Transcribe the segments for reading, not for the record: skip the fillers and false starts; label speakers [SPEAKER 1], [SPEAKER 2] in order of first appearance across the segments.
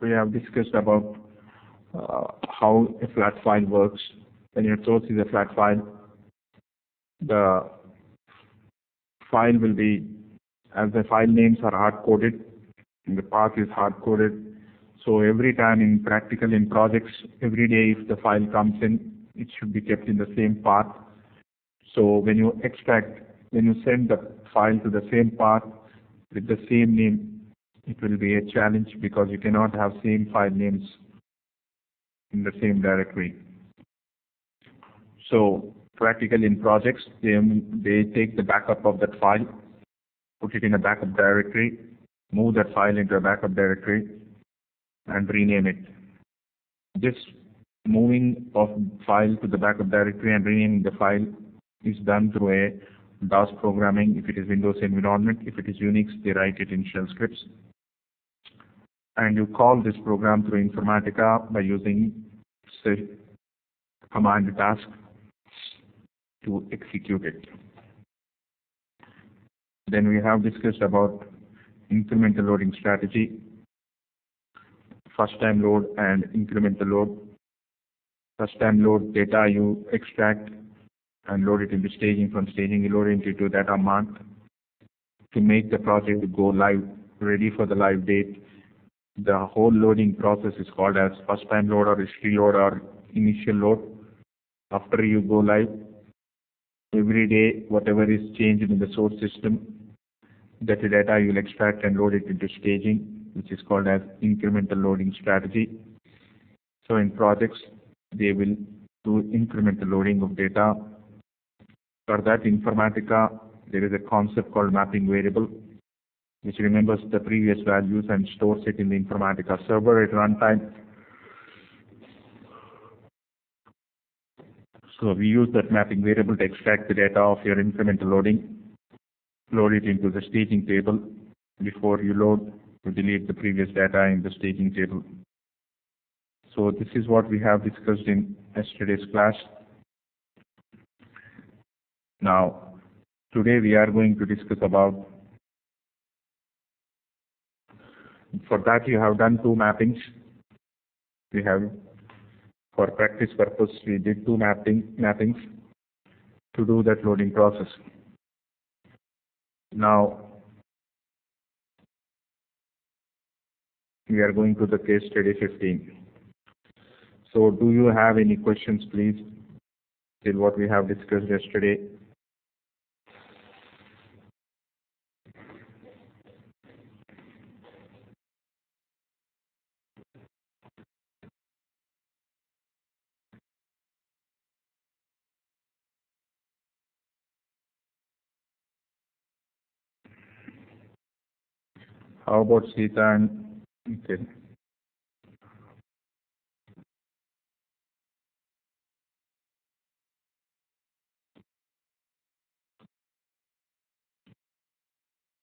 [SPEAKER 1] We have discussed about how a flat file works. When your source is a flat file, the file will be, as the file names are hard-coded, and the path is hard-coded. So every time in practical, in projects, every day if the file comes in, it should be kept in the same path. So when you send the file to the same path with the same name, it will be a challenge because you cannot have same file names in the same directory. So practically in projects, they take the backup of that file, put it in a backup directory, move that file into a backup directory, and rename it. This moving of file to the backup directory and renaming the file is done through a DOS programming. If it is Windows environment, if it is Unix, they write it in shell scripts. And you call this program through Informatica by using command task to execute it. Then we have discussed about incremental loading strategy, first time load and incremental load. First time load data you extract and load it into staging. From staging you load it into data mart to make the project go live, ready for the live date. The whole loading process is called as first time load or history load or initial load. After you go live, every day whatever is changed in the source system, that data you will extract and load it into staging, which is called as incremental loading strategy. So in projects, they will do incremental loading of data. For that Informatica, there is a concept called mapping variable, which remembers the previous values and stores it in the Informatica server at runtime. So we use that mapping variable to extract the data of your incremental loading, load it into the staging table. Before you load, you delete the previous data in the staging table. So this is what we have discussed in yesterday's class. Now, today we are going to discuss about, for that you have done two mappings. We have, for practice purpose, we did two mappings to do that loading process. Now, we are going to the case study 15. So do you have any questions, please, till what we have discussed yesterday? How about Sita and okay.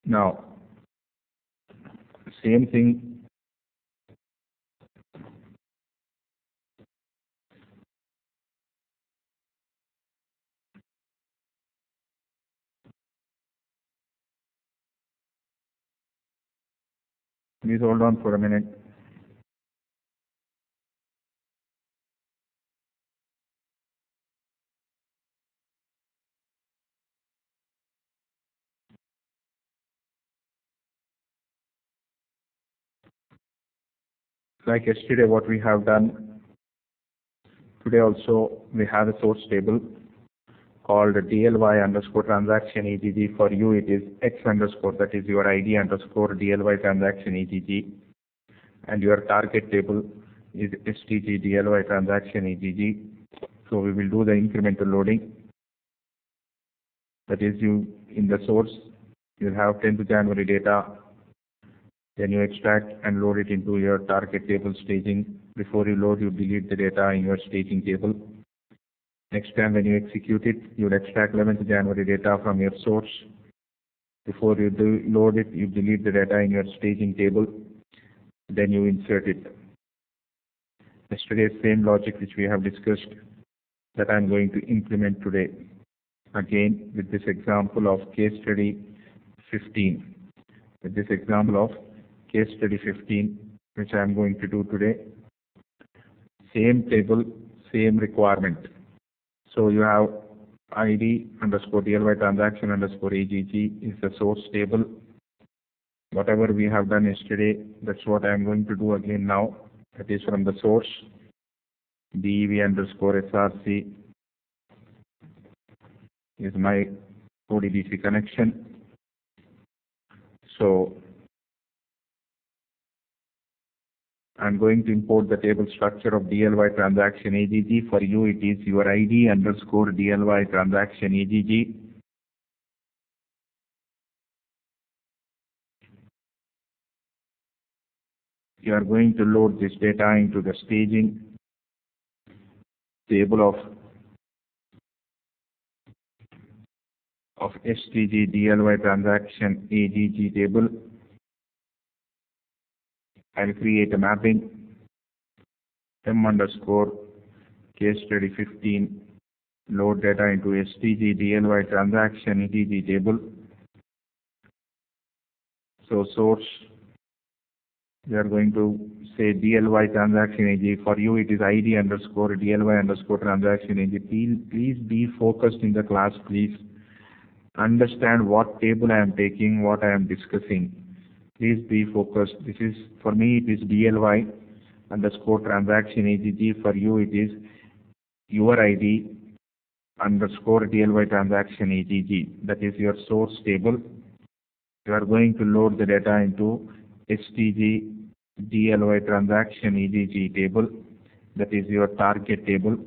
[SPEAKER 1] Now, same thing. Please hold on for a minute. Like yesterday, what we have done, today also we have a source table called DLY underscore transaction EGG. For you, it is X underscore, that is your ID underscore DLY transaction EGG. And your target table is STG DLY transaction EGG. So we will do the incremental loading. That is, you in the source, you'll have 10th January data. Then you extract and load it into your target table staging. Before you load, you delete the data in your staging table. Next time when you execute it, you'll extract 11th January data from your source. Before you load it, you delete the data in your staging table. Then you insert it. Yesterday's same logic which we have discussed that I'm going to implement today. Again, with this example of case study 15. With this example of case study 15, which I am going to do today. Same table, same requirement. So you have ID underscore DLY transaction underscore AGG is the source table. Whatever we have done yesterday, that's what I am going to do again now. That is from the source. DEV underscore SRC is my ODBC connection. So I'm going to import the table structure of DLY transaction AGG. For you, it is your ID underscore DLY transaction AGG. You are going to load this data into the staging table of STG DLY transaction AGG table. I'll create a mapping M underscore case study 15 load data into STG DLY transaction AGG table. So source, we are going to say DLY transaction AG. For you, it is ID underscore DLY underscore transaction AG. Please be focused in the class. Please understand what table I am taking, what I am discussing. Please be focused. This is, for me, it is DLY underscore transaction AGG. For you, it is your ID underscore DLY transaction AGG. That is your source table. You are going to load the data into STG DLY transaction AGG table. That is your target table.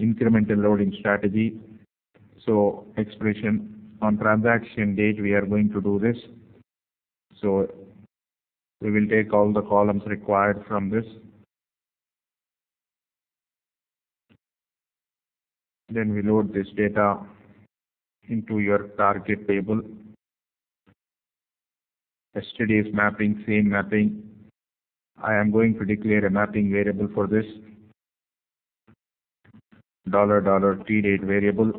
[SPEAKER 1] Incremental loading strategy. So expression on transaction date, we are going to do this. So we will take all the columns required from this. Then we load this data into your target table. Yesterday's mapping, same mapping. I am going to declare a mapping variable for this. $T-date variable.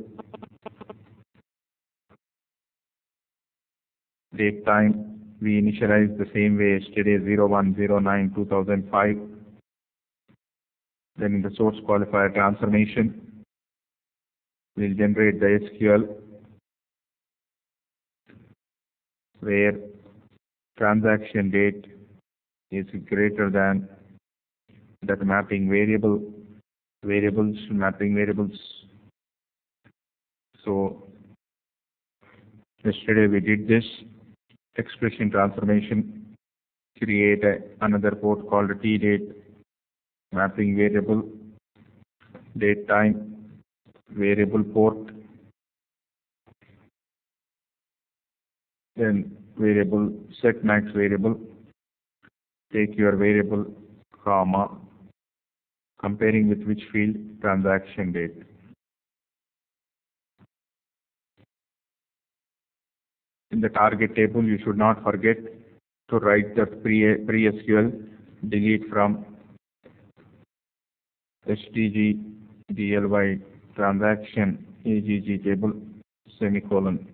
[SPEAKER 1] Date time, we initialize the same way yesterday, 01/09/2005. Then in the source qualifier transformation, we'll generate the SQL where transaction date is greater than that mapping variable, mapping variables. So yesterday we did this expression transformation, create another port called T-date mapping variable, date time variable port, then variable set max variable, take your variable, comma, comparing with which field, transaction date. In the target table, you should not forget to write the pre-SQL, delete from STG DLY transaction AGG table, semicolon.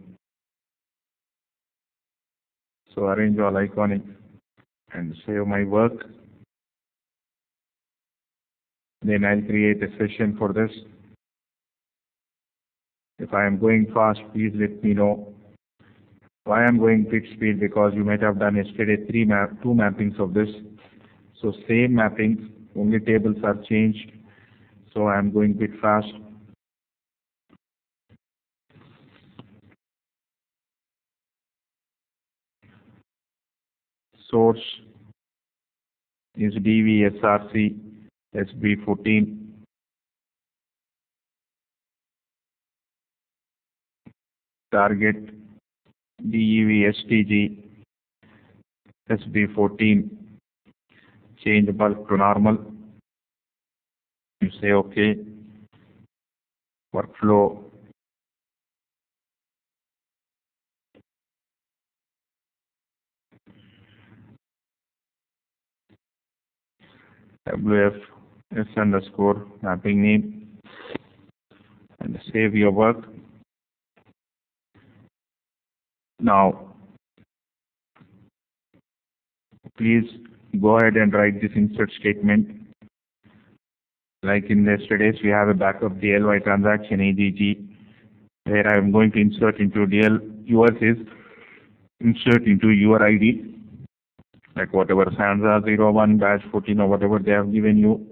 [SPEAKER 1] So arrange all iconic and save my work. Then I'll create a session for this. If I am going fast, please let me know. Why I am going bit speed? Because you might have done yesterday two mappings of this. So same mappings, only tables are changed. So I am going bit fast. Source is DVSRC SB14. Target DEVSTG SB14. Change bulk to normal. You say OK. Workflow. WF S underscore mapping name and save your work. Now, please go ahead and write this insert statement. Like in yesterday's, we have a backup DLY transaction AGG, where I am going to insert into DL. Yours is insert into your ID, like whatever Sansa 01 dash 14 or whatever they have given you.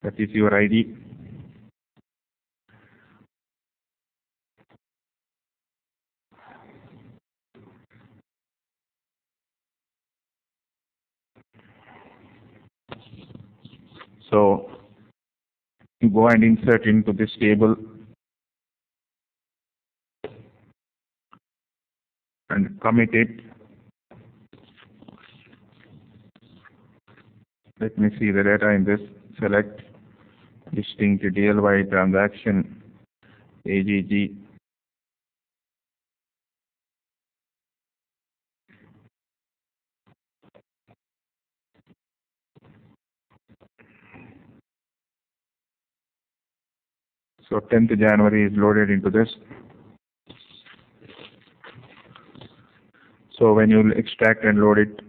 [SPEAKER 1] That is your ID. So you go and insert into this table and commit it. Let me see the data in this. Select distinct DLY transaction AGG. So 10th January is loaded into this. So when you extract and load it,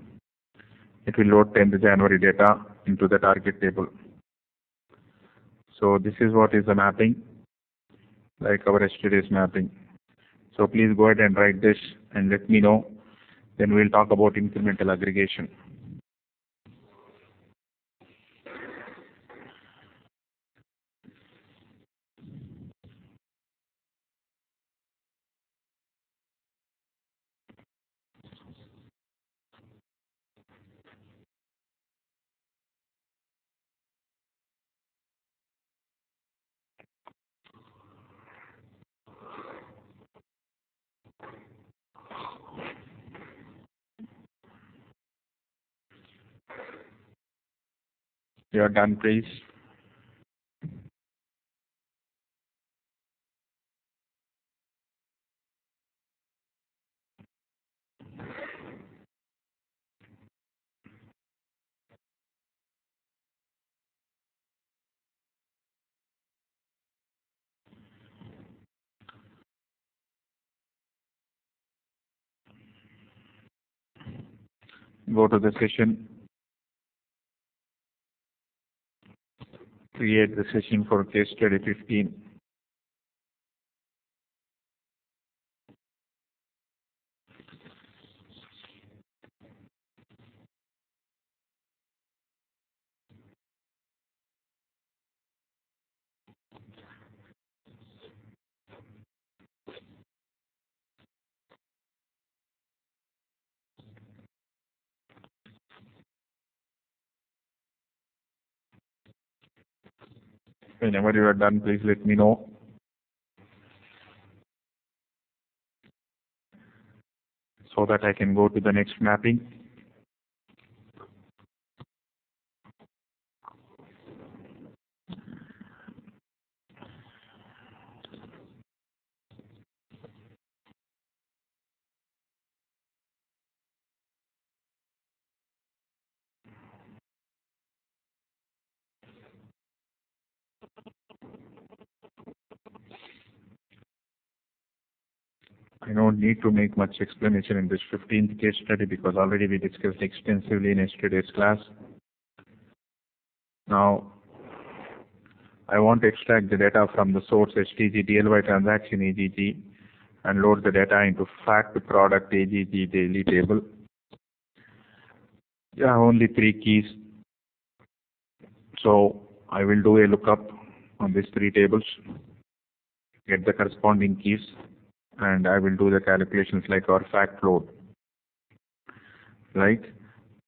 [SPEAKER 1] it will load 10th January data into the target table. So this is what is the mapping, like our yesterday's mapping. So please go ahead and write this and let me know. Then we'll talk about incremental aggregation. You are done, please. Go to the session. Create the session for case study 15. Whenever you are done, please let me know. So that I can go to the next mapping. I don't need to make much explanation in this 15th case study because already we discussed extensively in yesterday's class. Now, I want to extract the data from the source HTG DLY transaction AGG and load the data into fact product AGG daily table. Yeah, only 3 keys. So I will do a lookup on these 3 tables, get the corresponding keys, and I will do the calculations like our fact load. Like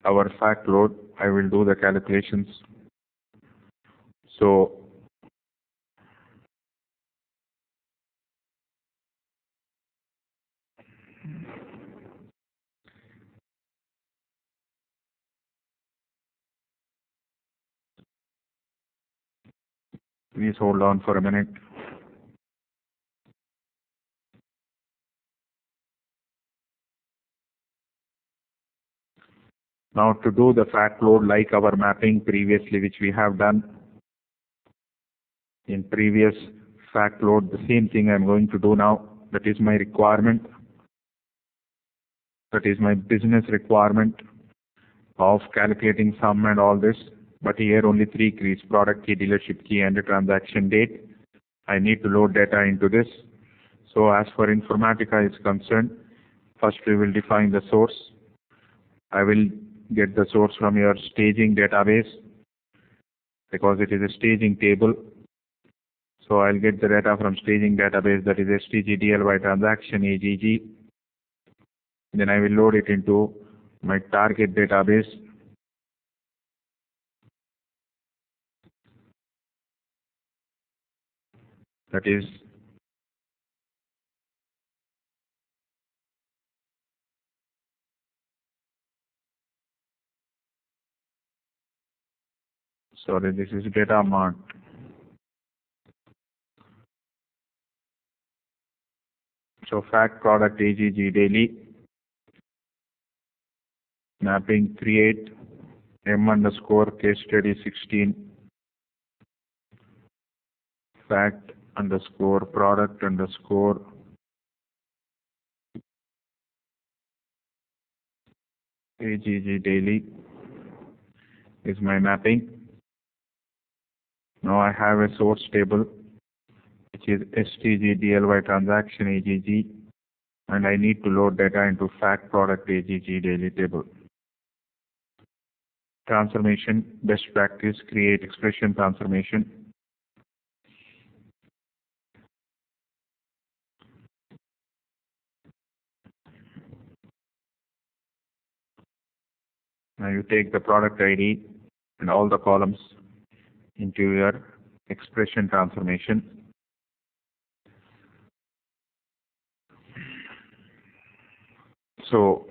[SPEAKER 1] our fact load, I will do the calculations. So please hold on for a minute. Now to do the fact load like our mapping previously, which we have done in previous fact load, the same thing I'm going to do now. That is my requirement. That is my business requirement. of calculating sum and all this, but here only three keys: product key, dealership key, and the transaction date. I need to load data into this. So as for Informatica is concerned, first we will define the source. I will get the source from your staging database because it is a staging table. So I'll get the data from staging database, that is stgdly transaction AGG. Then I will load it into my target database. That is this is data mart. So fact product AGG daily mapping create m underscore case study 16 fact underscore product underscore AGG daily is my mapping. Now I have a source table which is stgdly transaction AGG, and I need to load data into fact product AGG daily table. Transformation best practice, create expression transformation. Now you take the product ID and all the columns into your expression transformation. So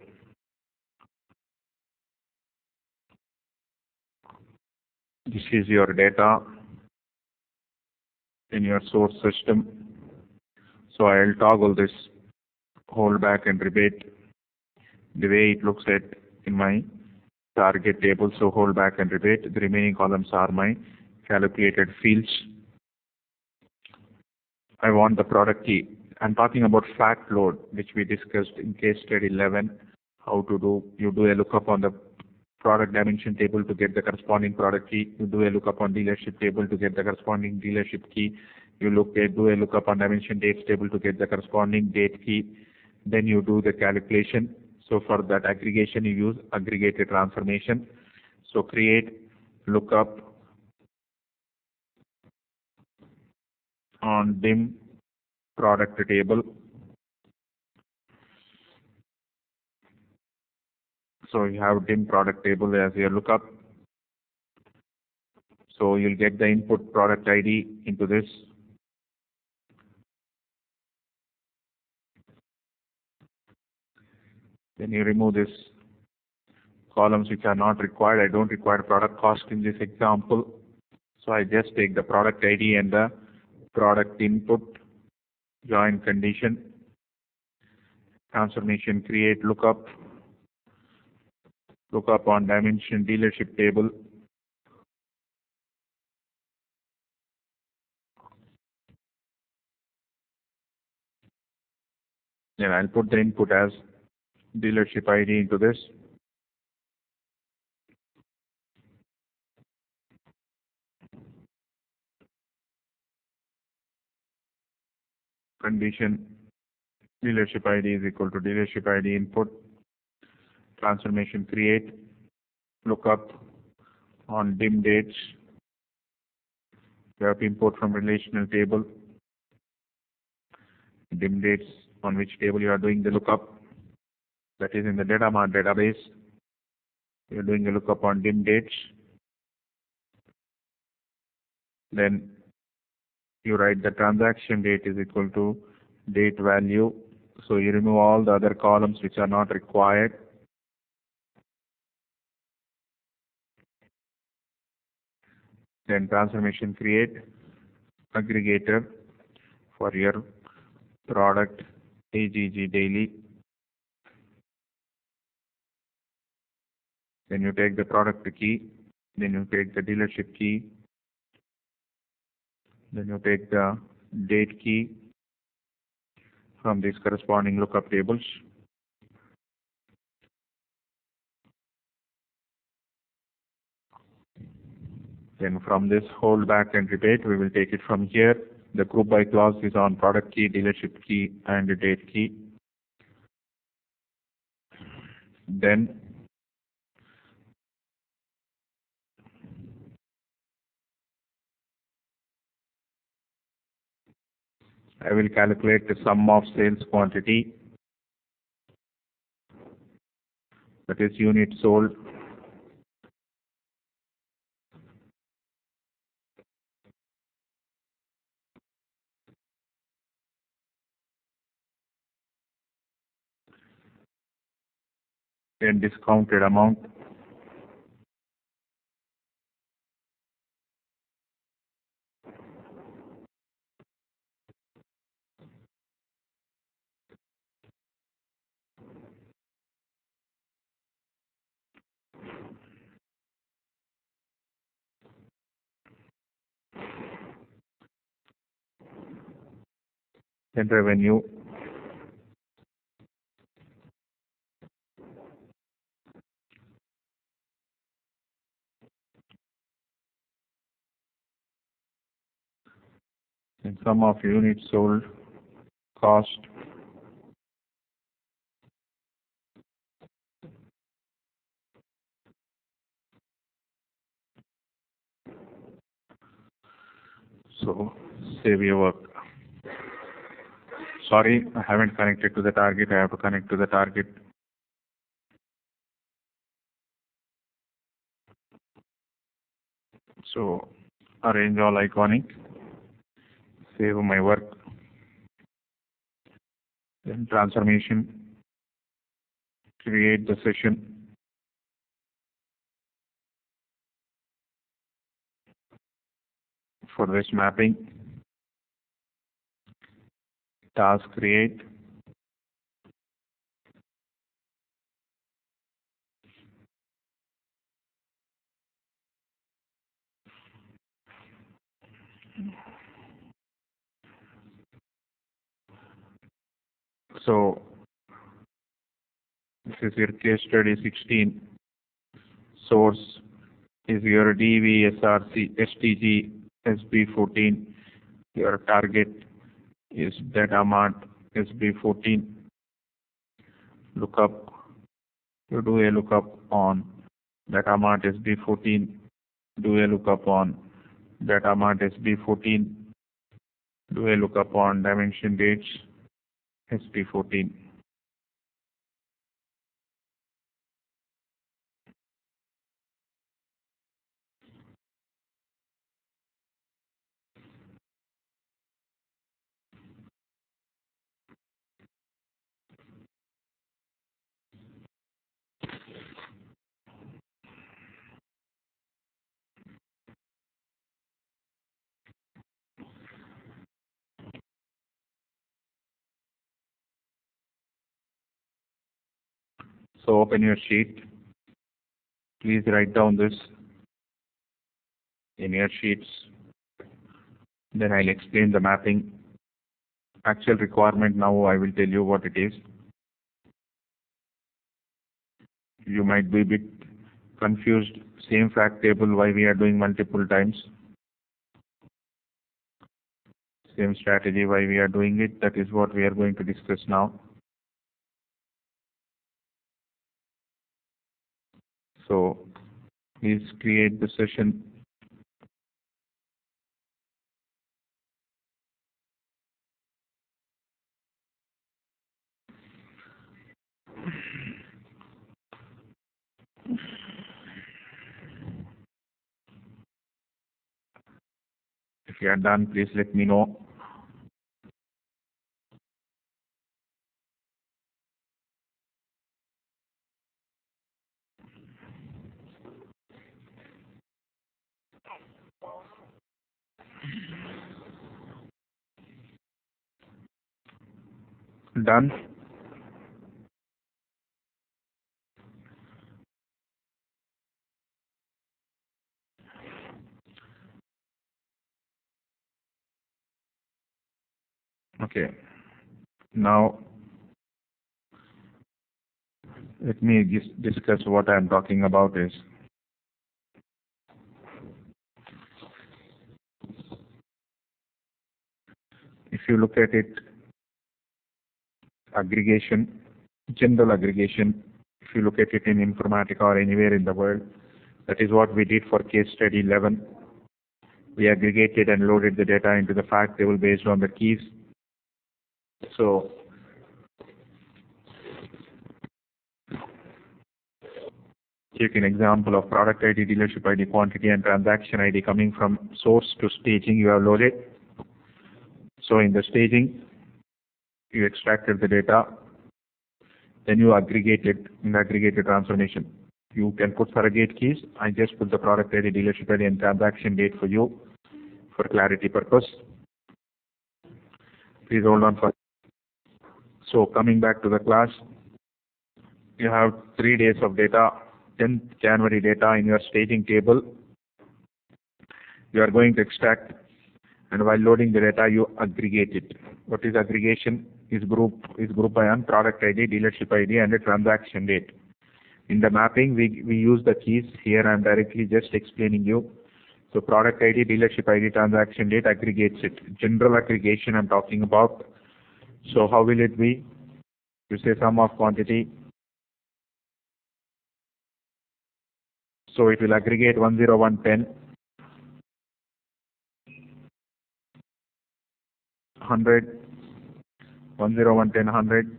[SPEAKER 1] this is your data in your source system. So I'll toggle this hold back and rebate the way it looks at in my target table. So hold back and rebate. The remaining columns are my calculated fields. I want the product key. I'm talking about fact load, which we discussed in case study 11. How to do? You do a lookup on the product dimension table to get the corresponding product key. You do a lookup on dealership table to get the corresponding dealership key. You do a lookup on dimension dates table to get the corresponding date key. Then you do the calculation. So for that aggregation, you use aggregated transformation. So create lookup on dim product table. So you have dim product table as your lookup. So you'll get the input product ID into this. Then you remove this columns which are not required. I don't require product cost in this example. So I just take the product ID and the product input, join condition, transformation, create lookup on dimension dealership table. Then I'll put the input as dealership ID into this. Condition dealership ID is equal to dealership ID input. Transformation create lookup on dim dates. You have to import from relational table dim dates on which table you are doing the lookup. That is in the data mart database. You are doing a lookup on dim dates. Then you write the transaction date is equal to date value. So you remove all the other columns which are not required. Then transformation create aggregator for your product AGG daily. Then you take the product key. Then you take the dealership key. Then you take the date key from these corresponding lookup tables. Then from this hold back and rebate, we will take it from here. The group by clause is on product key, dealership key, and the date key. Then I will calculate the sum of sales quantity, that is units sold, then discounted amount, then revenue, then sum of units sold, cost, so save your work. Sorry, I haven't connected to the target. I have to connect to the target. So arrange all iconic, save my work, then transformation, create the session, for this mapping, task create, so this is your case study 16. Source is your DVSRC STG SB14. Your target is data mart SB14. Lookup, you do a lookup on data mart SB14. Do a lookup on data mart SB14. Do a lookup on dimension dates SB14. So open your sheet. Please write down this in your sheets. Then I'll explain the mapping. Actual requirement now I will tell you what it is. You might be a bit confused. Same fact table, why we are doing multiple times. Same strategy, why we are doing it. That is what we are going to discuss now. So please create the session. If you are done, please let me know. Done. Okay. Now let me discuss what I am talking about is you look at it, aggregation, general aggregation, if you look at it in Informatica or anywhere in the world, that is what we did for case study 11. We aggregated and loaded the data into the fact table based on the keys. So take an example of product ID, dealership ID, quantity, and transaction ID coming from source to staging you have loaded. So in the staging, you extracted the data, then you aggregated in the aggregated transformation. You can put surrogate keys. I just put the product ID, dealership ID, and transaction date for you for clarity purpose. Please hold on for. So coming back to the class, you have 3 days of data, 10th January data in your staging table. You are going to extract, and while loading the data, you aggregate it. What is aggregation? Is group by on product ID, dealership ID, and a transaction date. In the mapping, we use the keys. Here I am directly just explaining you. So product ID, dealership ID, transaction date aggregates it. General aggregation I'm talking about. So how will it be? You say sum of quantity. So it will aggregate 10110, 100, 10110, 100,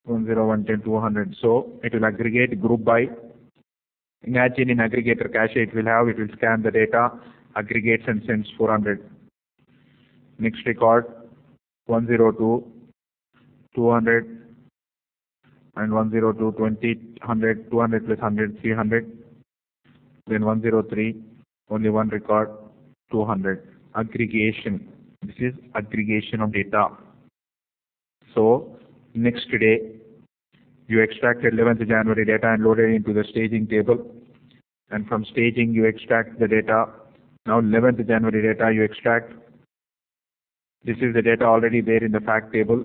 [SPEAKER 1] 10110, 200. So it will aggregate group by. Imagine in aggregator cache it will scan the data, aggregates and sends 400. Next record 102, 200, and 102, 20, 100, 200 plus 100, 300. Then 103, only one record, 200. Aggregation. This is aggregation of data. So next day, you extracted 11th January data and loaded it into the staging table. And from staging, you extract the data. Now 11th January data you extract. This is the data already there in the fact table.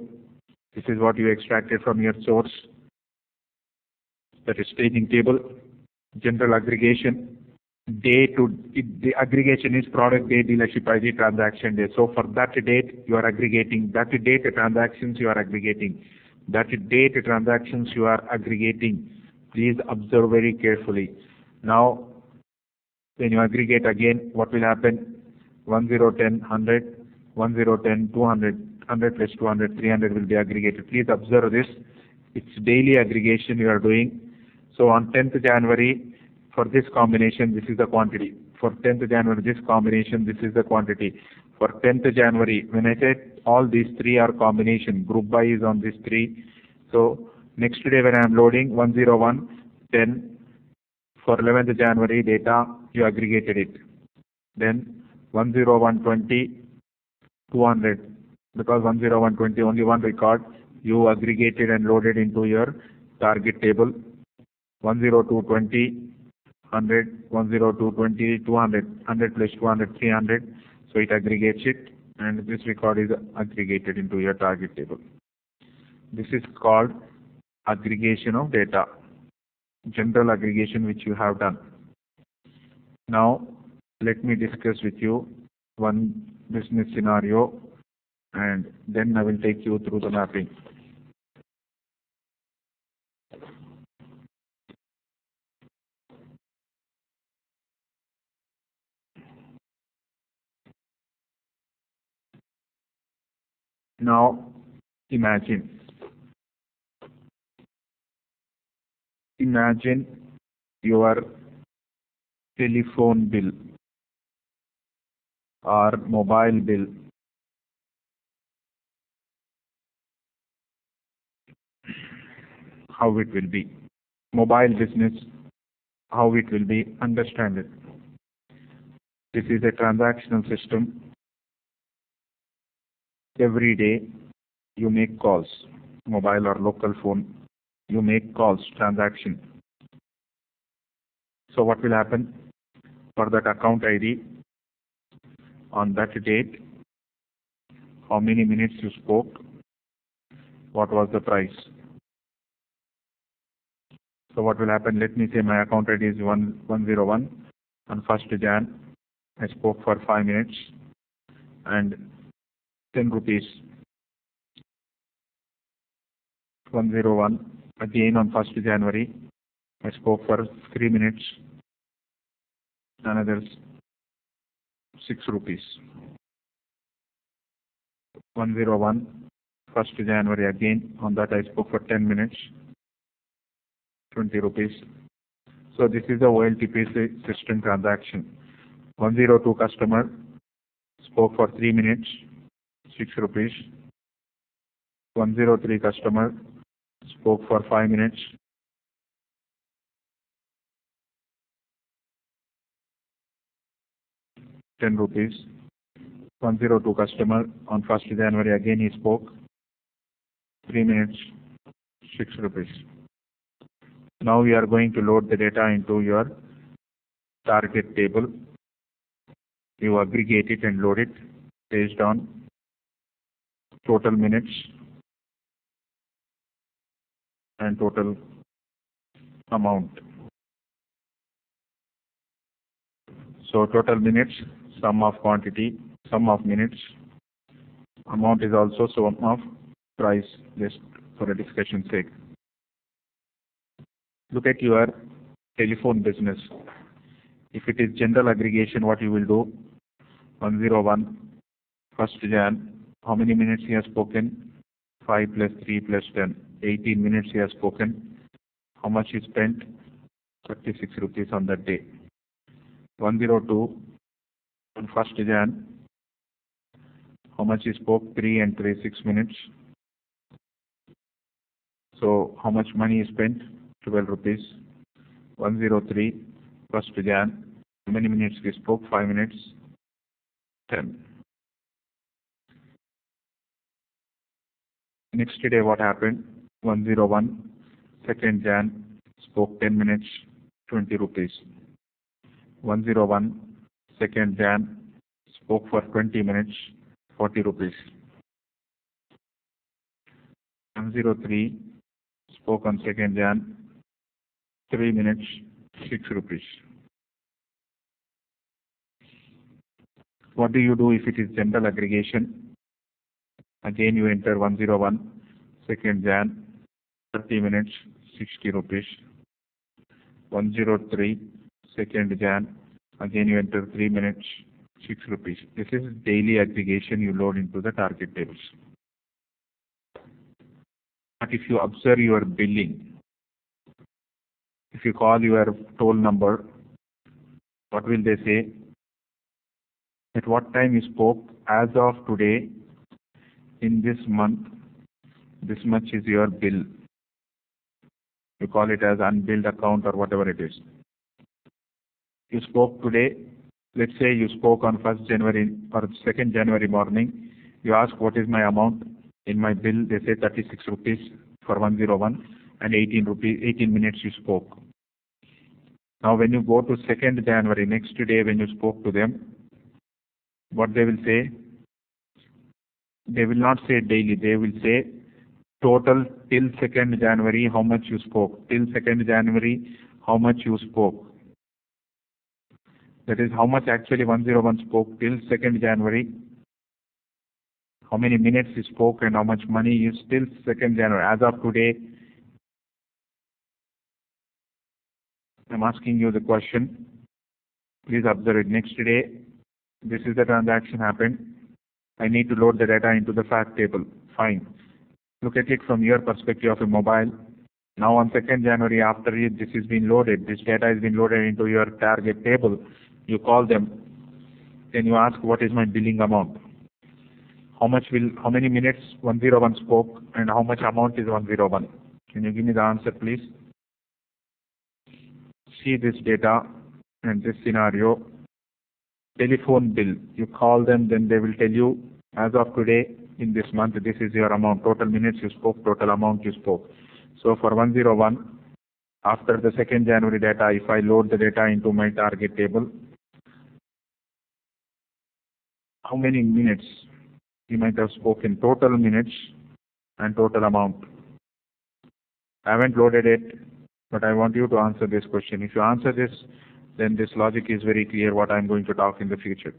[SPEAKER 1] This is what you extracted from your source. That is staging table. General aggregation. The aggregation is product date, dealership ID, transaction date. So for that date, you are aggregating. That date transactions you are aggregating. That date transactions you are aggregating. Please observe very carefully. Now, when you aggregate again, what will happen? 1010, 100, 1010, 200, 100 plus 200, 300 will be aggregated. Please observe this. It's daily aggregation you are doing. So on 10th January, for this combination, this is the quantity. For 10th January, this combination, this is the quantity. For 10th January, when I said all these 3 are combination, group by is on these 3. So next day when I am loading 101, 10, for 11th January data, you aggregated it. Then 10120, 200, because 10120 only one record, you aggregated and loaded into your target table. 10220, 100, 10220, 200, 100 plus 200, 300. So it aggregates it, and this record is aggregated into your target table. This is called aggregation of data, general aggregation which you have done. Now, let me discuss with you one business scenario, and then I will take you through the mapping. Now, imagine your telephone bill or mobile bill. How it will be. Mobile business, how it will be, understand it. This is a transactional system. Every day you make calls, mobile or local phone, you make calls, transaction. So what will happen? For that account ID, on that date, how many minutes you spoke, what was the price. So what will happen? Let me say my account ID is 101. On 1st Jan, I spoke for 5 minutes, and 10 rupees. 101. Again on 1st January, I spoke for 3 minutes. Another 6 rupees. 101. 1st January again. On that I spoke for 10 minutes. 20 rupees. So this is a OLTP system transaction. 102 customer spoke for 3 minutes. 6 rupees. 103 customer spoke for 5 minutes. 10 rupees. 102 customer on 1st January again he spoke 3 minutes, 6 rupees. Now we are going to load the data into your target table. You aggregate it and load it based on total minutes and total amount. So total minutes, sum of quantity, sum of minutes. Amount is also sum of price, just for a discussion sake. Look at your telephone business. If it is general aggregation, what you will do? 101, 1st Jan, how many minutes he has spoken? 5 plus 3 plus 10. 18 minutes he has spoken. How much he spent? 36 rupees on that day. 102, on 1st Jan, how much he spoke? 3 and 3, 6 minutes. So how much money he spent? 12 rupees. 103, 1st Jan, how many minutes he spoke? 5 minutes. 10. Next day what happened? 101, 2nd Jan, spoke 10 minutes, 20 rupees. 101, 2nd Jan, spoke for 20 minutes, 40 rupees. 103, spoke on 2nd Jan, 3 minutes, 6 rupees. What do you do if it is general aggregation? Again you enter 101, 2nd Jan, 30 minutes, 60 rupees. 103, 2nd Jan, again you enter 3 minutes, 6 rupees. This is daily aggregation you load into the target tables. But if you observe your billing, if you call your toll number, what will they say? At what time you spoke? As of today, in this month, this much is your bill. You call it as unbilled account or whatever it is. You spoke today. Let's say you spoke on 1st January or 2nd January morning. You ask what is my amount in my bill. They say 36 rupees for 101 and 18 minutes you spoke. Now when you go to 2nd January, next day when you spoke to them, what they will say? They will not say daily. They will say total till 2nd January how much you spoke. Till 2nd January how much you spoke. That is how much actually 101 spoke till 2nd January. How many minutes you spoke and how much money you still 2nd January. As of today, I'm asking you the question. Please observe it. Next day, this is the transaction happened. I need to load the data into the fact table. Fine. Look at it from your perspective of a mobile. Now on 2nd January, after this has been loaded, this data has been loaded into your target table. You call them. Then you ask, what is my billing amount? How many minutes 101 spoke and how much amount is 101? Can you give me the answer, please? See this data and this scenario. Telephone bill. You call them, then they will tell you, as of today, in this month, this is your amount. Total minutes you spoke, total amount you spoke. So for 101, after the 2nd January data, if I load the data into my target table, how many minutes you might have spoken, total minutes and total amount. I haven't loaded it, but I want you to answer this question. If you answer this, then this logic is very clear what I'm going to talk in the future.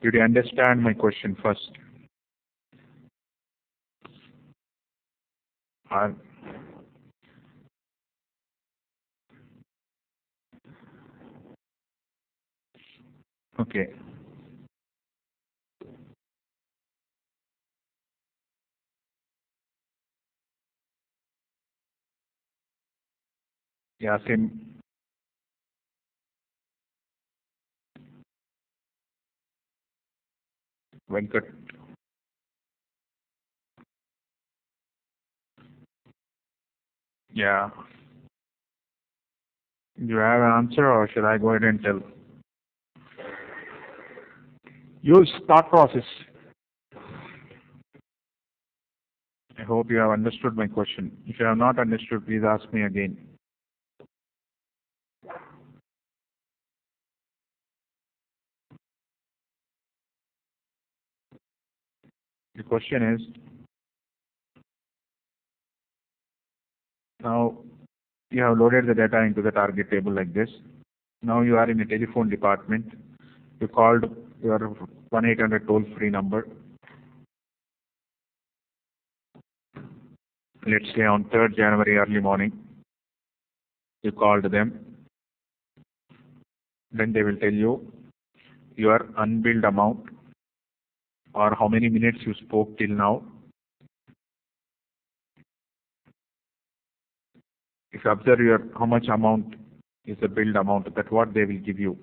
[SPEAKER 1] Did you understand my question first? Or okay. Yeah, same. Venkat. Yeah. Do you have an answer or shall I go ahead and tell? Use thought process. I hope you have understood my question. If you have not understood, please ask me again. The question is, now you have loaded the data into the target table like this. Now you are in a telephone department. You called your 1-800 toll-free number. Let's say on 3rd January early morning. You called them. Then they will tell you your unbilled amount or how many minutes you spoke till now. If you observe your how much amount is the billed amount, that's what they will give you.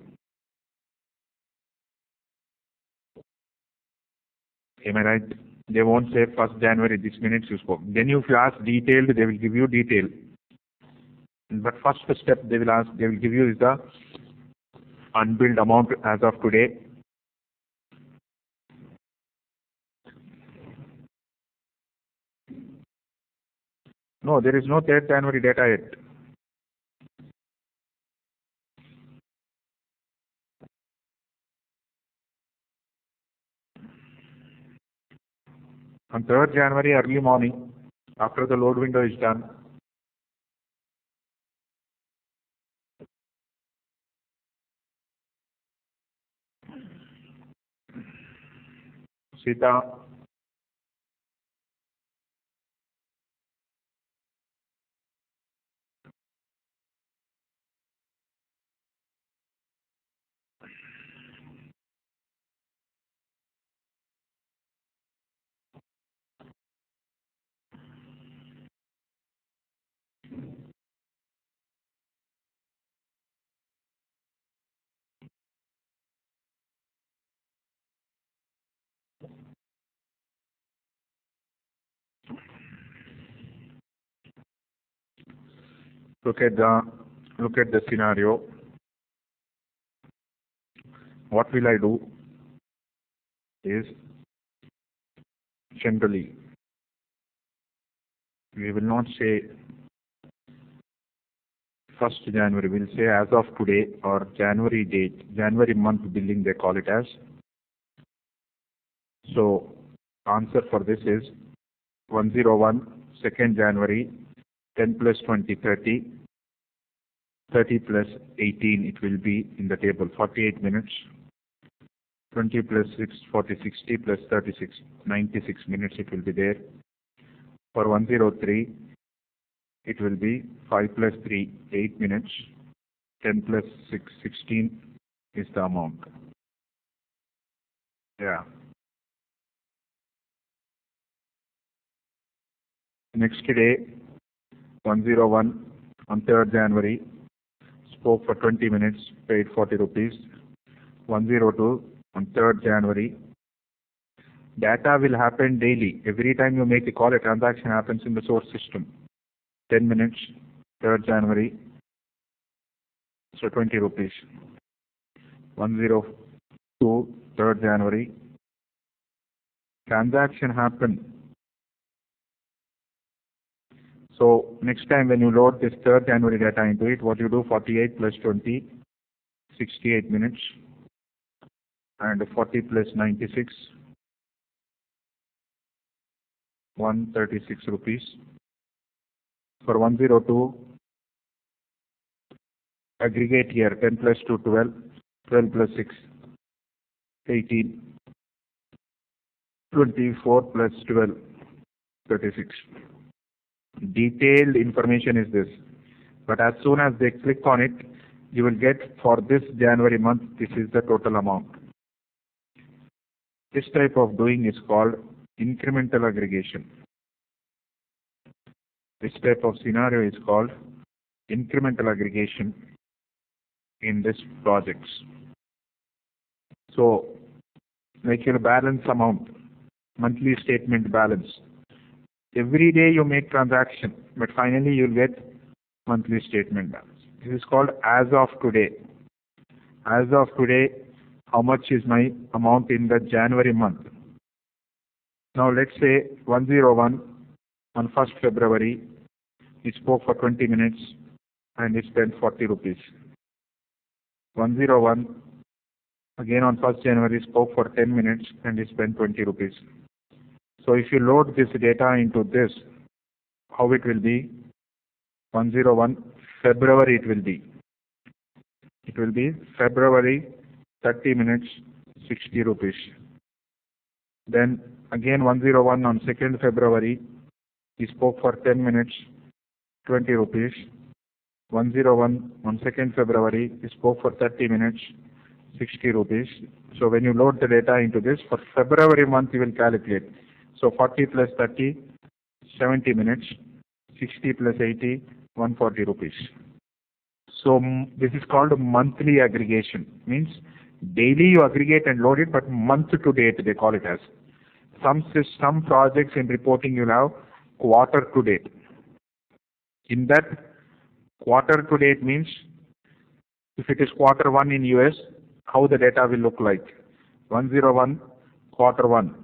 [SPEAKER 1] Am I right? They won't say 1st January this minutes you spoke. Then if you ask detailed, they will give you detail. But first step they will give you is the unbilled amount as of today. No, there is no 3rd January data yet. On 3rd January early morning, after the load window is done, Sita, look at the scenario. What will I do is generally we will not say 1st January, we'll say as of today or January date, January month billing they call it as. So answer for this is 101 2nd January 10 plus 20 30, 30 plus 18 it will be in the table 48 minutes, 20 plus 6 40 60 plus 36 96 minutes it will be there. For 103 it will be 5 plus 3 8 minutes, 10 plus 6 16 is the amount. Yeah. Next day 101 on 3rd January spoke for 20 minutes, paid 40 rupees. 102 on 3rd January. Data will happen daily. Every time you make a call, a transaction happens in the source system. 10 minutes, 3rd January, so 20 rupees. 102, 3rd January. Transaction happened. So next time when you load this 3rd January data into it, what you do, 48 plus 20, 68 minutes, and 40 plus 96, 136 rupees. For 102, aggregate here 10 plus 2 12, 12 plus 6 18, 24 plus 12, 36. Detailed information is this. But as soon as they click on it, you will get for this January month, this is the total amount. This type of doing is called incremental aggregation. This type of scenario is called incremental aggregation in this projects. So, like your balance amount, monthly statement balance. Every day you make transaction, but finally you'll get monthly statement balance. This is called as of today. As of today, how much is my amount in the January month? Now let's say 101 on 1st February, he spoke for 20 minutes and he spent 40 rupees. 101 again on 1st January spoke for 10 minutes and he spent 20 rupees. So if you load this data into this, how it will be? 101 February it will be. It will be February 30 minutes 60 rupees. Then again 101 on 2nd February, he spoke for 10 minutes 20 rupees. 101 on 2nd February, he spoke for 30 minutes 60 rupees. So when you load the data into this, for February month you will calculate. So 40 plus 30, 70 minutes, 60 plus 80, 140 rupees. So this is called monthly aggregation. Means daily you aggregate and load it, but month to date they call it as. Some projects in reporting you'll have quarter to date. In that quarter to date means if it is quarter 1 in US, how the data will look like. 101 quarter 1.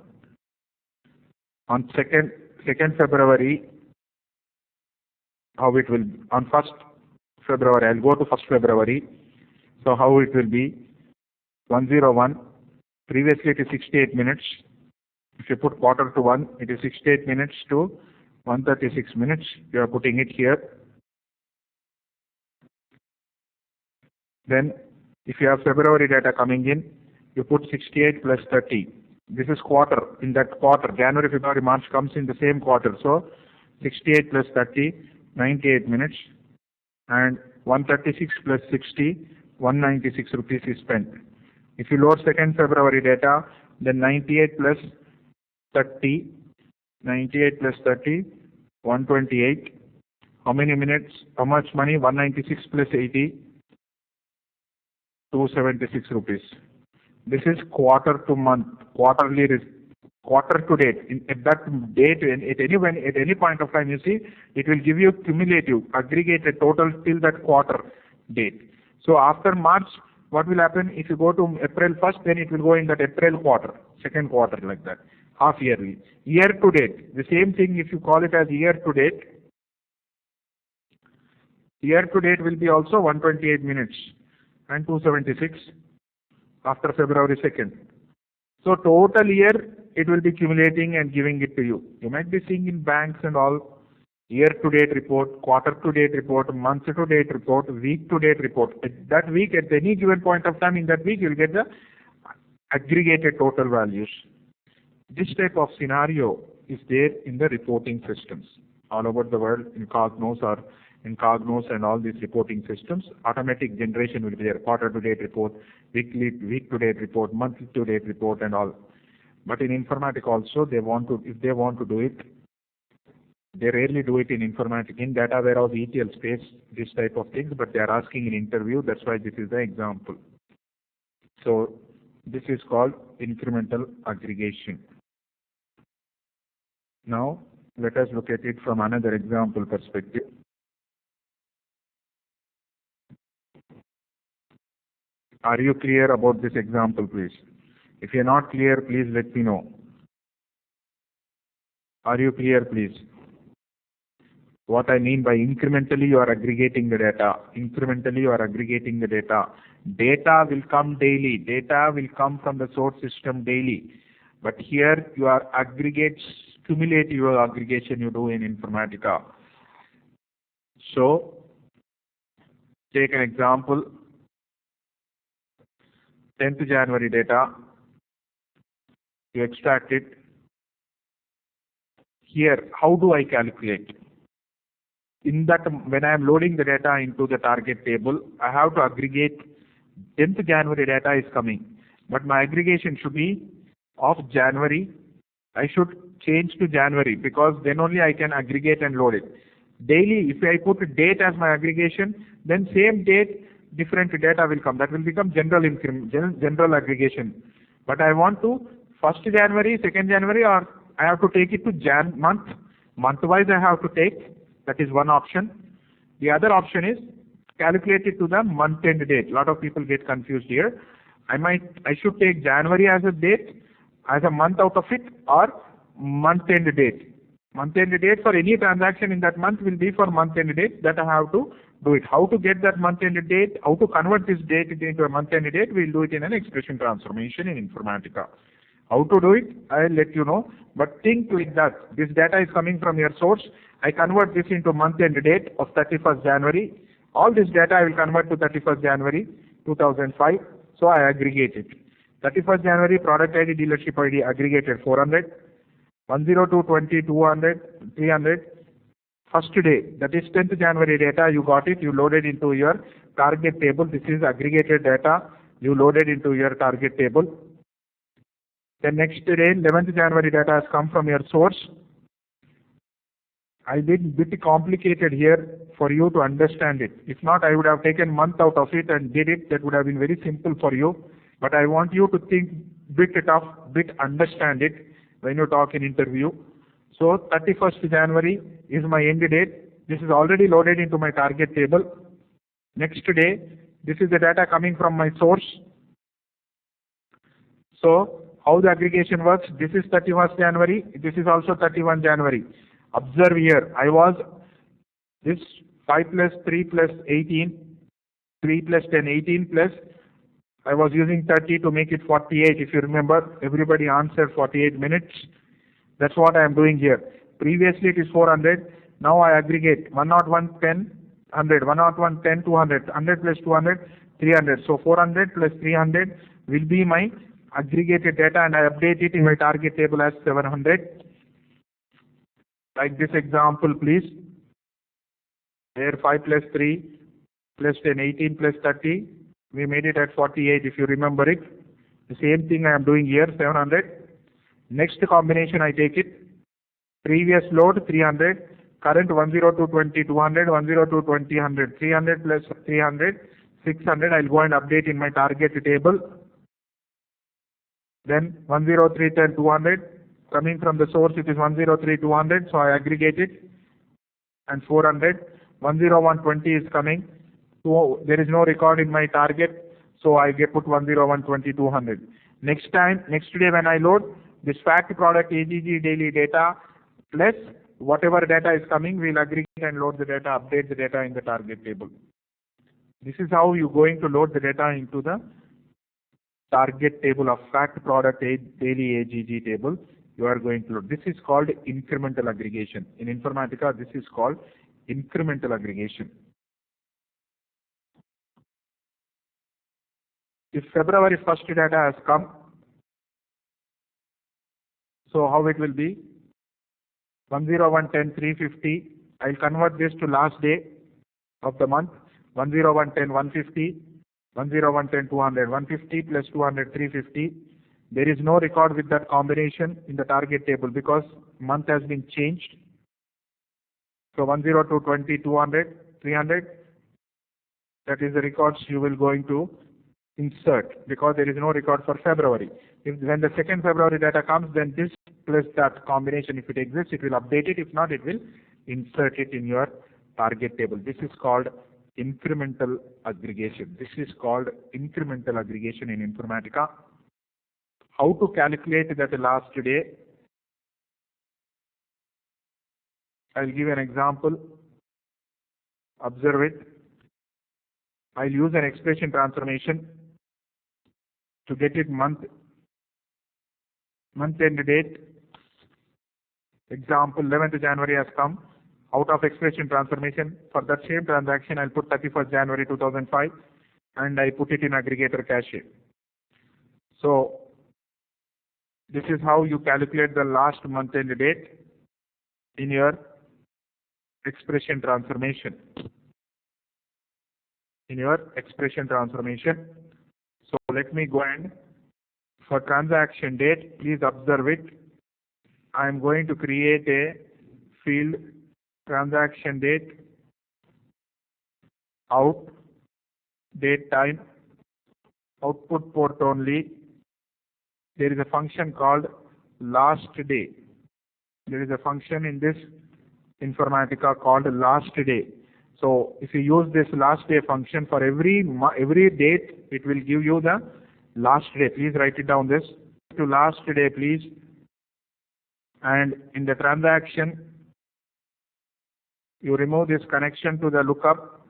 [SPEAKER 1] On 2nd February, how it will be. On 1st February, I'll go to 1st February. So how it will be? 101. Previously it is 68 minutes. If you put quarter to 1, it is 68 minutes to 136 minutes. You are putting it here. Then if you have February data coming in, you put 68 plus 30. This is quarter. In that quarter, January, February, March comes in the same quarter. So 68 plus 30, 98 minutes. And 136 plus 60, 196 rupees is spent. If you load 2nd February data, then 98 plus 30, 98 plus 30, 128. How many minutes? How much money? 196 plus 80, 276 rupees. This is quarter to month, quarterly, quarter to date. At that date, at any point of time, you see, it will give you cumulative, aggregated total till that quarter date. So after March, what will happen? If you go to April 1st, then it will go in that April quarter, 2nd quarter, like that, half yearly. Year to date, the same thing if you call it as year to date. Year to date will be also 128 minutes and 276 after February 2nd. So total year, it will be accumulating and giving it to you. You might be seeing in banks and all, year-to-date report, quarter-to-date report, month-to-date report, week-to-date report. At that week, at any given point of time in that week, you'll get the aggregated total values. This type of scenario is there in the reporting systems. All over the world, in Cognos and all these reporting systems, automatic generation will be there. Quarter-to-date report, week-to-date report, month-to-date report and all. But in Informatica also, if they want to do it, they rarely do it in Informatica. In data warehouse, ETL space, this type of things, but they are asking in interview, that's why this is the example. So this is called incremental aggregation. Now, let us look at it from another example perspective. Are you clear about this example, please? If you're not clear, please let me know. Are you clear, please? What I mean by incrementally, you are aggregating the data. Incrementally, you are aggregating the data. Data will come daily. Data will come from the source system daily. But here, you are cumulative aggregation you do in Informatica. So, take an example. 10th January data, You extract it. Here, how do I calculate? In that, when I am loading the data into the target table, I have to aggregate 10th January data is coming, but my aggregation should be of January. I should change to January because then only I can aggregate and load it. Daily, if I put a date as my aggregation, then same date, different data will come. That will become general aggregation. But I want to 1st January, 2nd January, or I have to take it to month-wise I have to take. That is one option. The other option is calculate it to the month-end date. A lot of people get confused here. I should take January as a date, as a month out of it, or month-end date. Month-end date for any transaction in that month will be for month-end date. That I have to do it. How to get that month-end date, how to convert this date into a month-end date, we'll do it in an expression transformation in Informatica. How to do it, I'll let you know. But think like that. This data is coming from your source. I convert this into month-end date of 31st January. All this data I will convert to 31st January 2005. So I aggregate it. 31st January product ID, dealership ID aggregated 400. 102, 20, 200, 300. First day, that is 10th January data, you got it, you loaded into your target table. This is aggregated data, you loaded into your target table. The next day, 11th January data has come from your source. I did bit complicated here for you to understand it. If not, I would have taken month out of it and did it. That would have been very simple for you. But I want you to think bit tough, bit understand it when you talk in interview. So 31st January is my end date. This is already loaded into my target table. Next day, this is the data coming from my source. So how the aggregation works, this is 31st January, this is also 31 January. Observe here, I was this 5 plus 3 plus 18, 3 plus 10, 18 plus, I was using 30 to make it 48. If you remember, everybody answered 48 minutes. That's what I am doing here. Previously it is 400. Now I aggregate 101, 10, 100, 101, 10, 200, 100 plus 200, 300. So 400 plus 300 will be my aggregated data, and I update it in my target table as 700. Like this example, please. There 5 plus 3 plus 10, 18 plus 30. We made it at 48 if you remember it. The same thing I am doing here, 700. Next combination I take it. Previous load 300. Current 102, 20, 200, 102, 20, 100. 300 plus 300, 600. I'll go and update in my target table. Then 103, 10, 200. Coming from the source, it is 103, 200. So I aggregate it. And 400. 101, 20 is coming. So there is no record in my target. So I put 101, 20, 200. Next day when I load, this fact product AGG daily data plus whatever data is coming, we'll aggregate and load the data, update the data in the target table. This is how you're going to load the data into the target table of fact product daily AGG table. You are going to load. This is called incremental aggregation. In Informatica, this is called incremental aggregation. If February 1st data has come, so how it will be? 10110 350. I'll convert this to last day of the month. 10110 150. 10110 200. 150 plus 200 350. There is no record with that combination in the target table because month has been changed. So 102 20 200 300. That is the records you will going to insert because there is no record for February. When the 2nd February data comes, then this plus that combination, if it exists, it will update it. If not, it will insert it in your target table. This is called incremental aggregation. This is called incremental aggregation in Informatica. How to calculate that last day? I'll give an example. Observe it. I'll use an expression transformation to get it month end date. Example 11th January has come. Out of expression transformation, for that same transaction, I'll put 31st January 2005 and I put it in aggregator cache. So This is how you calculate the last month and date in your expression transformation. So let me go and for transaction date, please observe it. I am going to create a field transaction date, out, date time, output port only. There is a function called last day. There is a function in this Informatica called last day. So if you use this last day function for every date, it will give you the last day. Please write it down this to last day, please. And in the transaction, you remove this connection to the lookup,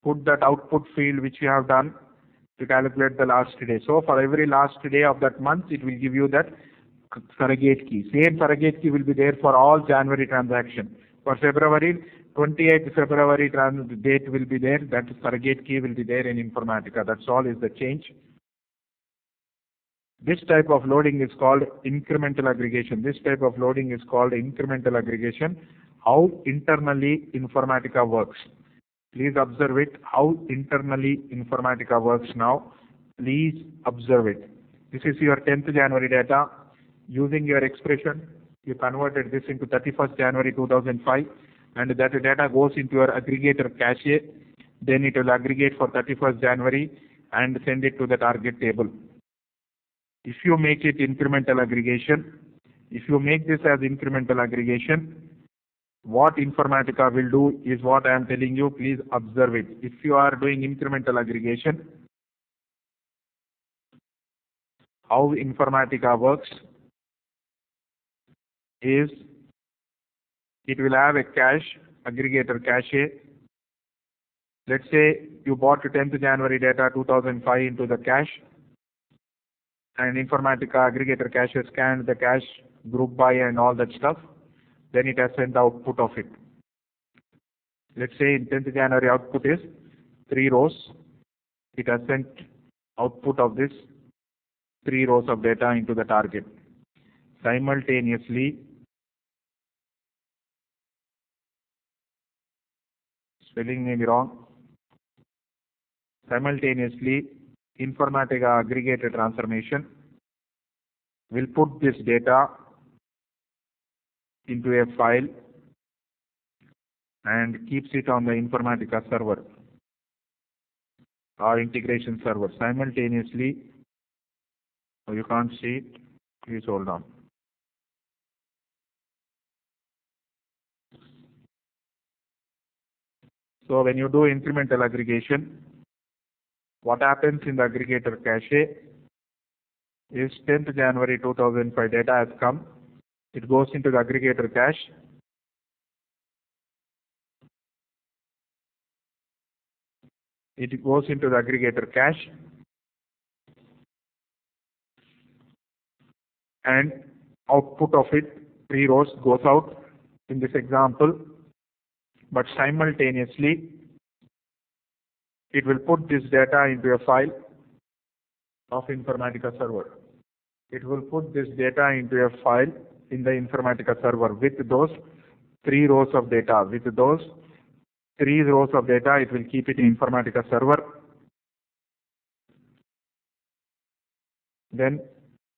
[SPEAKER 1] put that output field which you have done to calculate the last day. So for every last day of that month, it will give you that surrogate key. Same surrogate key will be there for all January transaction. For February, 28th February date will be there. That surrogate key will be there in Informatica. That's all is the change. This type of loading is called incremental aggregation. How internally Informatica works. Please observe it. How internally Informatica works now. Please observe it. This is your 10th January data. Using your expression, you converted this into 31st January 2005, and that data goes into your aggregator cache. Then it will aggregate for 31st January and send it to the target table. If you make it incremental aggregation, what Informatica will do is what I am telling you. Please observe it. If you are doing incremental aggregation, how Informatica works is it will have a cache, aggregator cache. Let's say you bought 10th January data 2005 into the cache, and Informatica aggregator cache has scanned the cache, group by and all that stuff. Then it has sent the output of it. Let's say in 10th January output is 3 rows. It has sent output of this 3 rows of data into the target. Simultaneously, spelling may be wrong. Simultaneously, Informatica aggregator transformation will put this data into a file and keeps it on the Informatica server or integration server. Simultaneously, you can't see it, please hold on. So when you do incremental aggregation, what happens in the aggregator cache is 10th January 2005 data has come. It goes into the aggregator cache. And output of it, 3 rows, goes out in this example. But simultaneously, it will put this data into a file of Informatica server. It will put this data into a file in the Informatica server with those 3 rows of data. With those 3 rows of data, it will keep it in Informatica server. Then,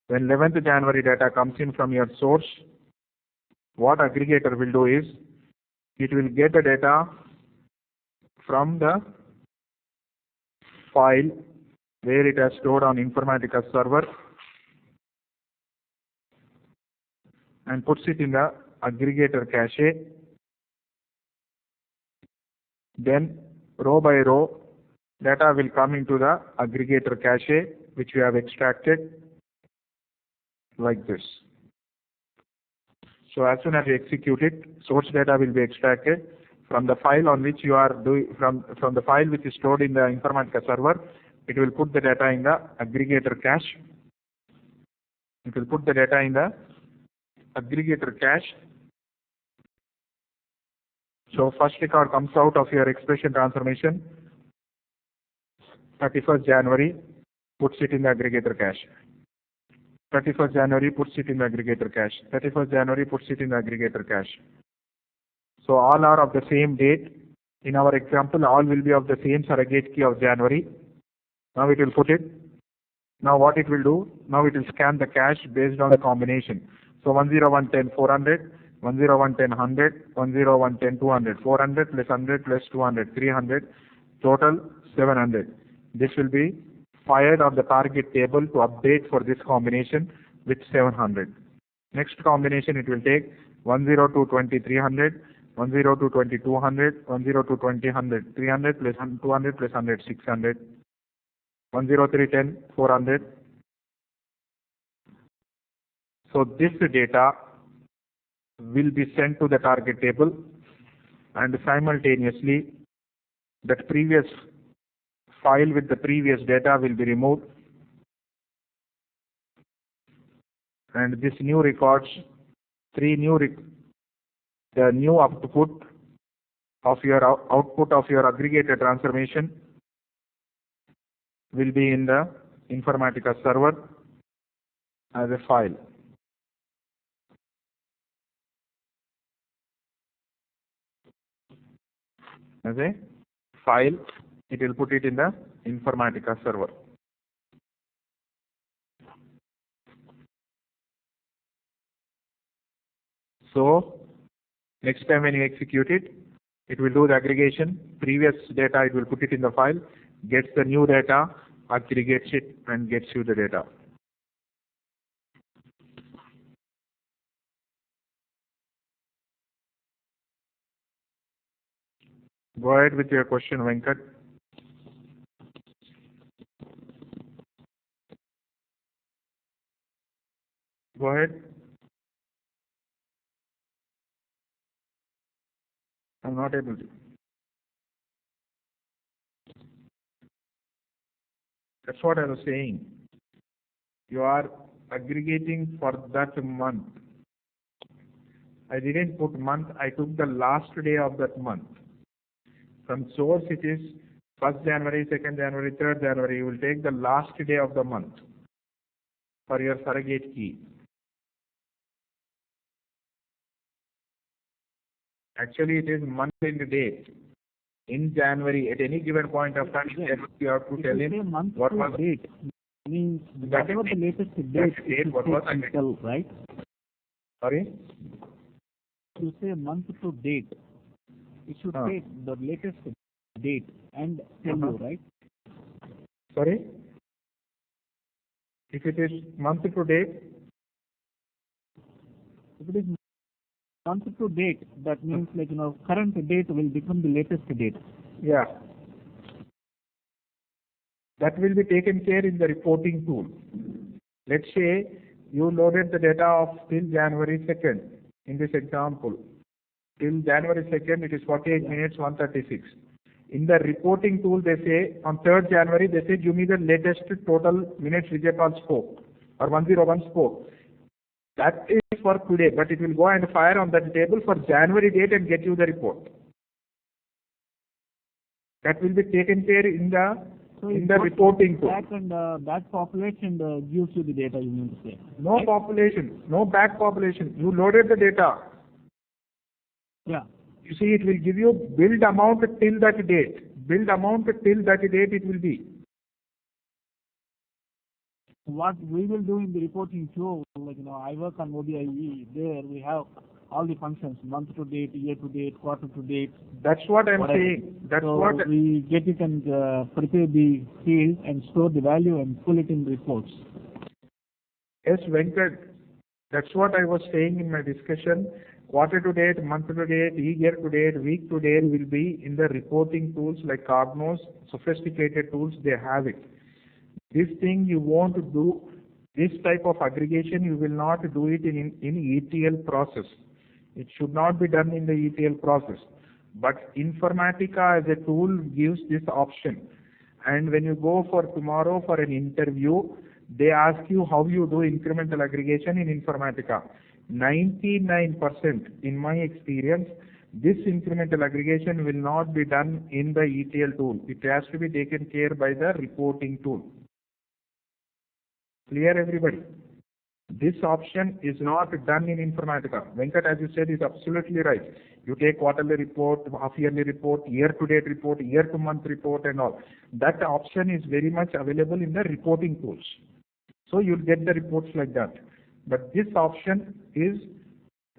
[SPEAKER 1] when 11th January data comes in from your source, what aggregator will do is, it will get the data from the file where it has stored on Informatica server and puts it in the aggregator cache. Then row by row, data will come into the aggregator cache which we have extracted like this. So as soon as you execute it, source data will be extracted from the file on which you are doing, from the file which is stored in the Informatica server. It will put the data in the aggregator cache. So first record comes out of your expression transformation, 31st January, puts it in the aggregator cache. 31st January puts it in the aggregator cache. 31st January puts it in the aggregator cache. So all are of the same date. In our example, all will be of the same surrogate key of January. Now it will put it. Now what it will do? Now it will scan the cache based on the combination. So 10110 400, 10110 100, 10110 200, 400 plus 100 plus 200, 300, total 700. This will be fired on the target table to update for this combination with 700. Next combination it will take 102 20 300, 102 20 200, 102 20 100, 300 plus 200 plus 100 600, 103 10 400. So this data will be sent to the target table, and simultaneously that previous file with the previous data will be removed, and this new records, the new output of your aggregator transformation will be in the Informatica server as a file. As a file, it will put it in the Informatica server. So next time when you execute it, it will do the aggregation. Previous data, it will put it in the file, gets the new data, aggregates it, and gets you the data. Go ahead with your question, Venkat. Go ahead. I'm not able to. That's what I was saying. You are aggregating for that month. I didn't put month, I took the last day of that month. From source it is 1st January, 2nd January, 3rd January. You will take the last day of the month for your surrogate key. Actually, it is month and date. In January, at any given point of time, you have to tell him what was
[SPEAKER 2] the date. Means whatever the latest date,
[SPEAKER 1] what was the
[SPEAKER 2] tell, right?
[SPEAKER 1] Sorry?
[SPEAKER 2] You say month to date. It should take the latest date and tell you, right?
[SPEAKER 1] Sorry? If it is month to date?
[SPEAKER 2] If it is month to date, that means current date will become the latest date.
[SPEAKER 1] Yeah. That will be taken care in the reporting tool. Let's say you loaded the data of till January 2nd in this example. Till January 2nd, it is 48 minutes, 136. In the reporting tool, they say, on 3rd January, they say, give me the latest total minutes Vijaypal spoke, or 101 spoke. That is for today, but it will go and fire on that table for January date and get you the report. That will be taken care in the reporting tool.
[SPEAKER 2] Back and back population gives you the data, you mean to say?
[SPEAKER 1] No population, no back population. You loaded the data.
[SPEAKER 2] Yeah.
[SPEAKER 1] You see, it will give you billed amount till that date. Billed amount till that date it will be.
[SPEAKER 2] What we will do in the reporting tool, I work on ODIE. There we have all the functions: month to date, year to date, quarter to date.
[SPEAKER 1] That's what I'm saying. That's
[SPEAKER 2] so
[SPEAKER 1] what
[SPEAKER 2] we get it and prepare the field and store the value and pull it in reports.
[SPEAKER 1] Yes, Venkat. That's what I was saying in my discussion. Quarter to date, month to date, year to date, week to date will be in the reporting tools like Cognos, sophisticated tools, they have it. This thing you won't do, this type of aggregation, you will not do it in ETL process. It should not be done in the ETL process. But Informatica as a tool gives this option. And when you go for tomorrow for an interview, they ask you how you do incremental aggregation in Informatica. 99% in my experience, this incremental aggregation will not be done in the ETL tool. It has to be taken care by the reporting tool. Clear, everybody? This option is not done in Informatica. Venkat, as you said, is absolutely right. You take quarterly report, half-yearly report, year-to-date report, year-to-month report and all. That option is very much available in the reporting tools. So you'll get the reports like that. But this option is,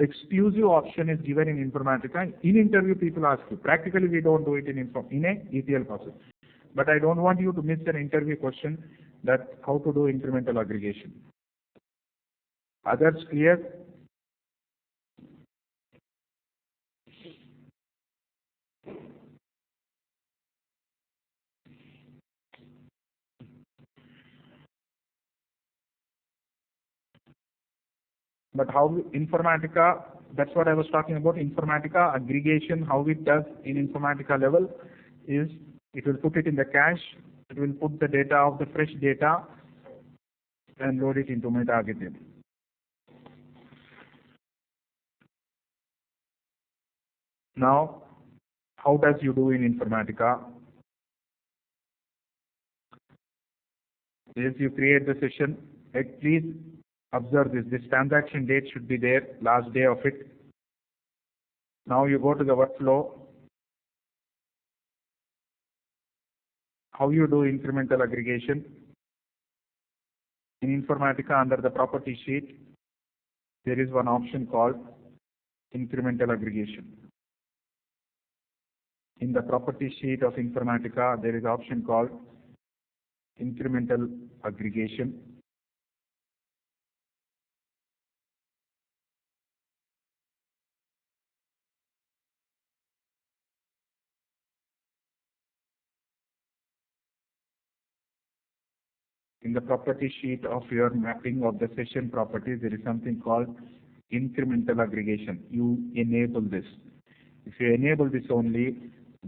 [SPEAKER 1] exclusive option is given in Informatica. In interview, people ask you. Practically, we don't do it in a ETL process. But I don't want you to miss an interview question that how to do incremental aggregation. Others clear? But how Informatica, that's what I was talking about, Informatica aggregation, how it does in Informatica level is it will put it in the cache, it will put the data of the fresh data and load it into my target table. Now, how does you do in Informatica? Is you create the session, please observe this transaction date should be there, last day of it. Now you go to the workflow. How you do incremental aggregation? In Informatica, under the property sheet, there is one option called incremental aggregation. In the property sheet of Informatica, there is an option called incremental aggregation. In the property sheet of your mapping of the session properties, there is something called incremental aggregation. You enable this. If you enable this only,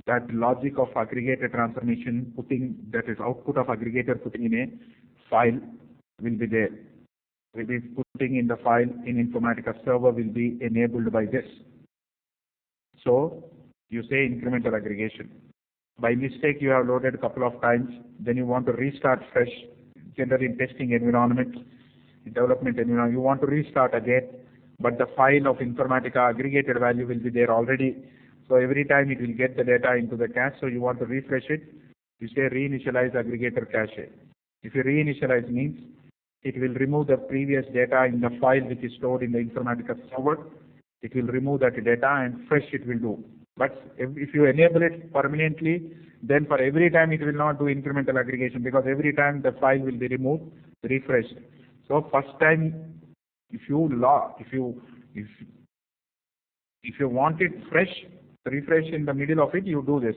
[SPEAKER 1] that logic of aggregator transformation, putting that is output of aggregator putting in a file will be there. Will be putting in the file in Informatica server will be enabled by this. So you say incremental aggregation. By mistake you have loaded a couple of times, then you want to restart fresh. Generally in testing environment, development environment, you want to restart again, but the file of Informatica aggregated value will be there already. So every time it will get the data into the cache, so you want to refresh it, you say reinitialize aggregator cache. If you reinitialize means it will remove the previous data in the file which is stored in the Informatica server. It will remove that data and fresh it will do. But if you enable it permanently, then for every time it will not do incremental aggregation, because every time the file will be removed, refreshed. So first time, if you want it fresh, refresh in the middle of it, you do this.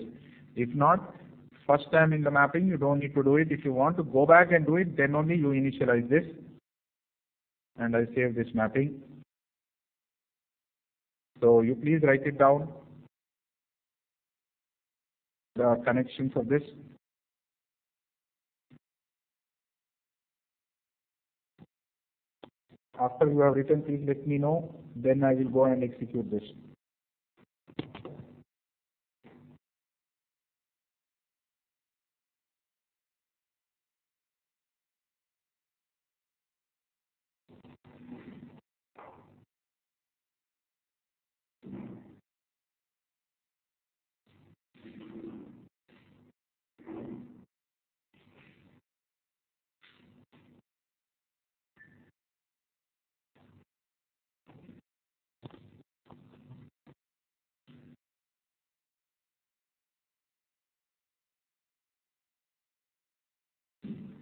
[SPEAKER 1] If not, first time in the mapping, you don't need to do it. If you want to go back and do it, then only you initialize this. And I save this mapping. So you please write it down, the connections of this. After you have written, please let me know, then I will go and execute this.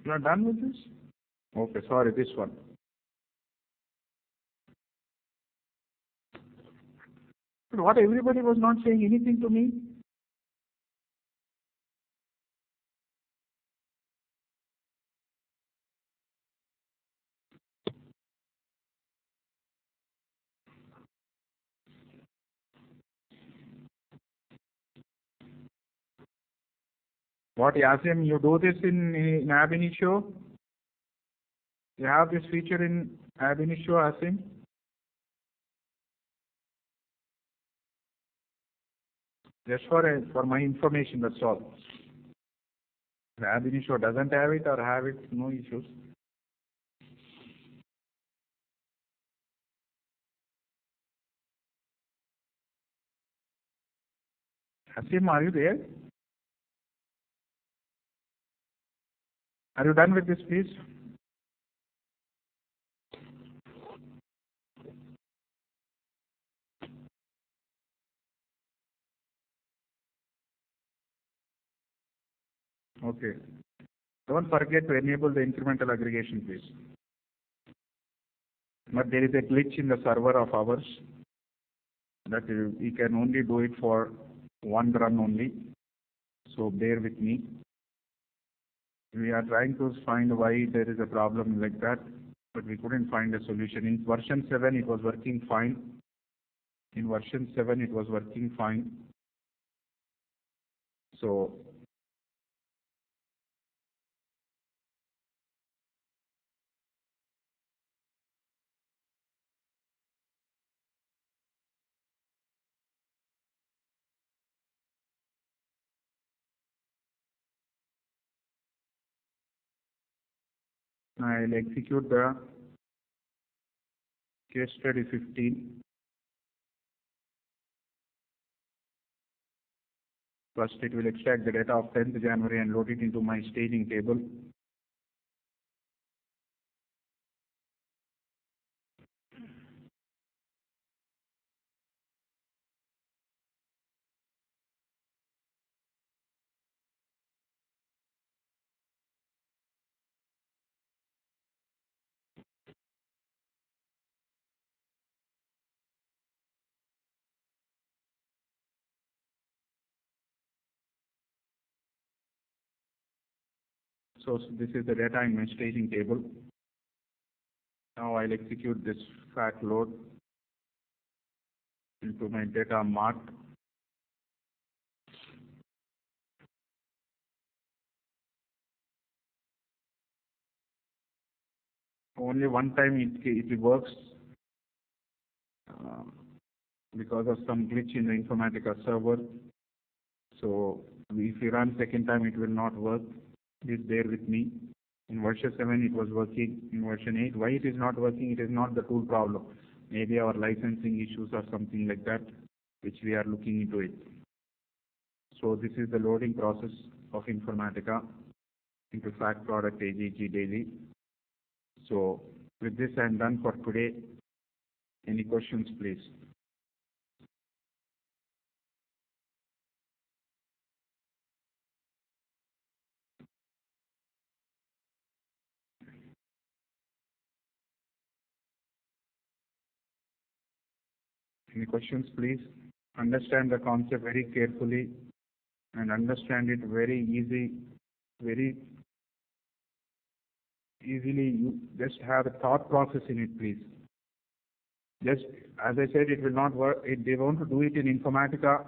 [SPEAKER 1] You are done with this? Okay, sorry, this one. But what everybody was not saying anything to me? What, Yasim, you do this in Ab Initio? You have this feature in Ab Initio, Yasim? Just for my information, that's all. If Ab Initio doesn't have it or have it, no issues. Hasim, are you there? Are you done with this, please? Okay. Don't forget to enable the incremental aggregation, please. But there is a glitch in the server of ours that we can only do it for one run only. So bear with me. We are trying to find why there is a problem like that, but we couldn't find a solution. In version 7, it was working fine. In version 7, it was working fine. So I'll execute the case study 15. First, it will extract the data of 10th January and load it into my staging table. So this is the data in my staging table. Now I'll execute this fact load into my data mart. Only one time it works because of some glitch in the Informatica server. So if you run second time, it will not work. Please bear with me. In version 7, it was working. In version 8, why it is not working? It is not the tool problem. Maybe our licensing issues or something like that, which we are looking into it. So this is the loading process of Informatica into fact product AGG daily. So with this, I'm done for today. Any questions, please? Any questions, please? Understand the concept very carefully and understand it very easily. You just have a thought process in it, please. Just as I said, it will not work. If they want to do it in Informatica,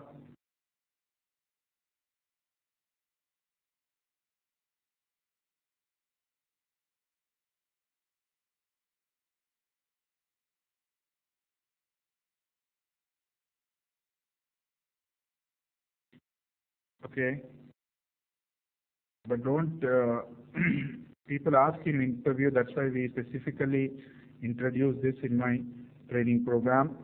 [SPEAKER 1] okay. But don't, people ask in interview, that's why we specifically introduce this in my training program.